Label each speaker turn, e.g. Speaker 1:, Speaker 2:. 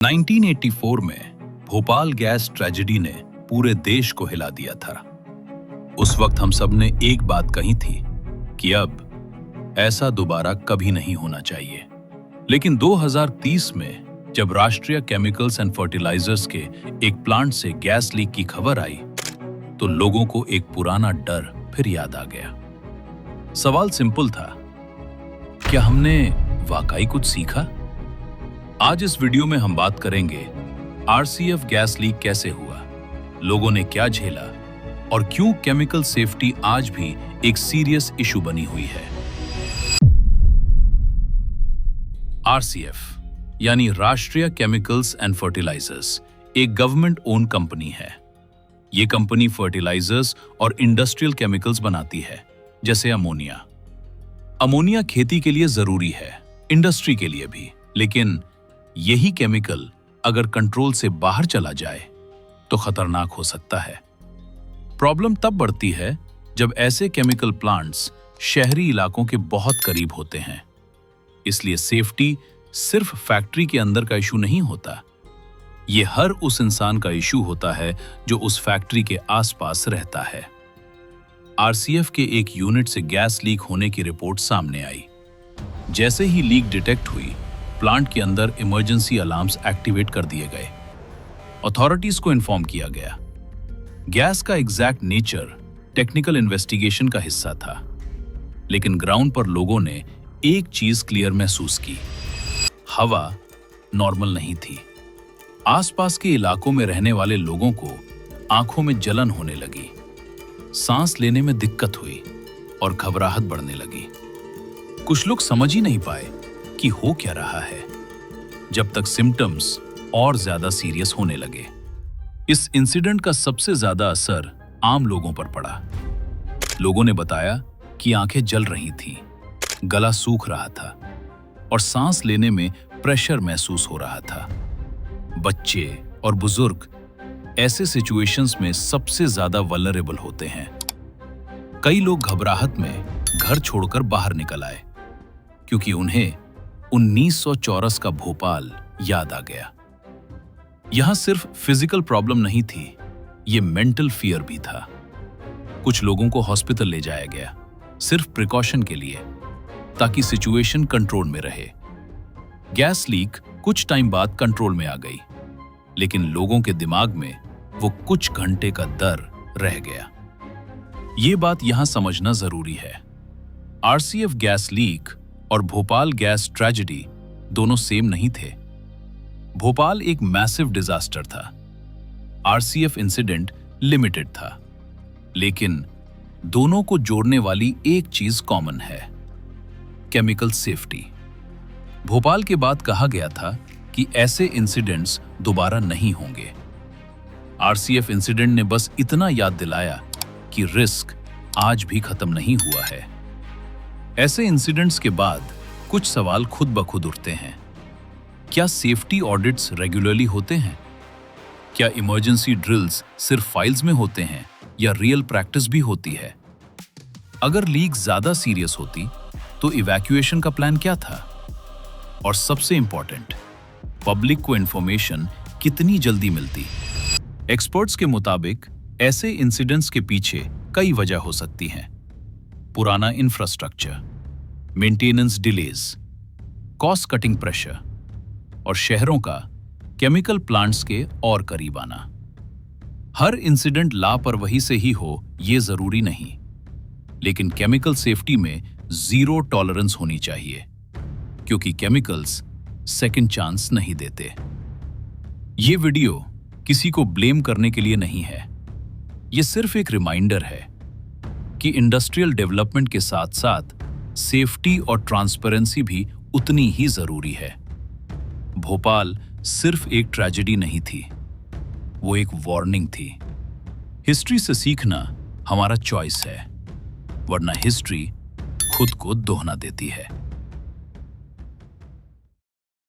Speaker 1: 1984 में Bhopal gas tragedy ने पूरे देश को हिला दिया था। उस वक्त हम सब ने एक बात कही थी कि अब ऐसा दोबारा कभी नहीं होना चाहिए। लेकिन 2030 में जब राष्ट्रीय केमिकल्स एंड फर्टिलाइजर्स के एक प्लांट से गैस लीक की खबर आई तो लोगों को एक पुराना डर फिर याद आ गया। सवाल सिंपल था, क्या हमने वाकई कुछ सीखा? आज इस वीडियो में हम बात करेंगे आरसीएफ गैस लीक कैसे हुआ, लोगों ने क्या झेला और क्यों केमिकल सेफ्टी आज भी एक सीरियस इशू बनी हुई है। आरसीएफ यानी राष्ट्रीय केमिकल्स एंड फर्टिलाइजर्स एक गवर्नमेंट ओन कंपनी है। ये कंपनी फर्टिलाइजर्स और इंडस्ट्रियल केमिकल्स बनाती है, जैसे अमोनिया। अमोनिया खेती के लिए जरूरी है, इंडस्ट्री के लिए भी, लेकिन यही केमिकल अगर कंट्रोल से बाहर चला जाए तो खतरनाक हो सकता है। प्रॉब्लम तब बढ़ती है जब ऐसे केमिकल प्लांट्स शहरी इलाकों के बहुत करीब होते हैं। इसलिए सेफ्टी सिर्फ फैक्ट्री के अंदर का इशू नहीं होता, ये हर उस इंसान का इशू होता है जो उस फैक्ट्री के आसपास रहता है। आरसीएफ के एक यूनिट से गैस लीक होने की रिपोर्ट सामने आई। जैसे ही लीक डिटेक्ट हुई, प्लांट के अंदर इमरजेंसी अलार्म्स एक्टिवेट कर दिए गए। अथॉरिटीज को इन्फॉर्म किया गया। गैस का एग्जैक्ट नेचर टेक्निकल इन्वेस्टिगेशन का हिस्सा था, लेकिन ग्राउंड पर लोगों ने एक चीज क्लियर महसूस की, हवा नॉर्मल नहीं थी। आसपास के इलाकों में रहने वाले लोगों को आंखों में जलन होने लगी, सांस लेने में दिक्कत हुई और घबराहट बढ़ने लगी। कुछ लोग समझ ही नहीं पाए कि हो क्या रहा है, जब तक सिम्टम्स और ज्यादा सीरियस होने लगे। इस इंसिडेंट का सबसे ज्यादा असर आम लोगों पर पड़ा। लोगों ने बताया कि आंखें जल रही थीं, गला सूख रहा था और सांस लेने में प्रेशर महसूस हो रहा था। बच्चे और बुजुर्ग ऐसे सिचुएशंस में सबसे ज्यादा वल्नरेबल होते हैं। कई लोग घबराहट में घर छोड़कर बाहर निकल आए क्योंकि उन्हें 1984 का भोपाल याद आ गया। यहां सिर्फ फिजिकल प्रॉब्लम नहीं थी, ये मेंटल फियर भी था। कुछ लोगों को हॉस्पिटल ले जाया गया सिर्फ प्रिकॉशन के लिए, ताकि सिचुएशन कंट्रोल में रहे। गैस लीक कुछ टाइम बाद कंट्रोल में आ गई, लेकिन लोगों के दिमाग में वो कुछ घंटे का डर रह गया। ये बात यहां समझना जरूरी है। आरसीएफ गैस लीक और भोपाल गैस ट्रेजेडी दोनों सेम नहीं थे। भोपाल एक मैसिव डिजास्टर था, आरसीएफ इंसिडेंट लिमिटेड था, लेकिन दोनों को जोड़ने वाली एक चीज कॉमन है, केमिकल सेफ्टी। भोपाल के बाद कहा गया था कि ऐसे इंसिडेंट्स दोबारा नहीं होंगे। आरसीएफ इंसिडेंट ने बस इतना याद दिलाया कि रिस्क आज भी खत्म नहीं हुआ है। ऐसे इंसिडेंट्स के बाद कुछ सवाल खुद ब खुद उठते हैं। क्या सेफ्टी ऑडिट्स रेगुलरली होते हैं? क्या इमरजेंसी ड्रिल्स सिर्फ फाइल्स में होते हैं या रियल प्रैक्टिस भी होती है? अगर लीक ज्यादा सीरियस होती तो इवैक्यूएशन का प्लान क्या था? और सबसे इंपॉर्टेंट, पब्लिक को इंफॉर्मेशन कितनी जल्दी मिलती? एक्सपर्ट्स के मुताबिक ऐसे इंसिडेंट्स के पीछे कई वजह हो सकती हैं। पुराना infrastructure, maintenance delays, cost cutting pressure और शहरों का केमिकल प्लांट्स के और करीब आना। हर इंसिडेंट लापरवाही से ही हो ये जरूरी नहीं, लेकिन केमिकल सेफ्टी में जीरो टॉलरेंस होनी चाहिए, क्योंकि केमिकल्स सेकंड चांस नहीं देते। ये वीडियो किसी को ब्लेम करने के लिए नहीं है, ये सिर्फ एक रिमाइंडर है कि इंडस्ट्रियल डेवलपमेंट के साथ साथ सेफ्टी और ट्रांसपेरेंसी भी उतनी ही जरूरी है। भोपाल सिर्फ एक ट्रेजेडी नहीं थी, वो एक वार्निंग थी। हिस्ट्री से सीखना हमारा चॉइस है, वरना हिस्ट्री खुद को दोहरा देती है।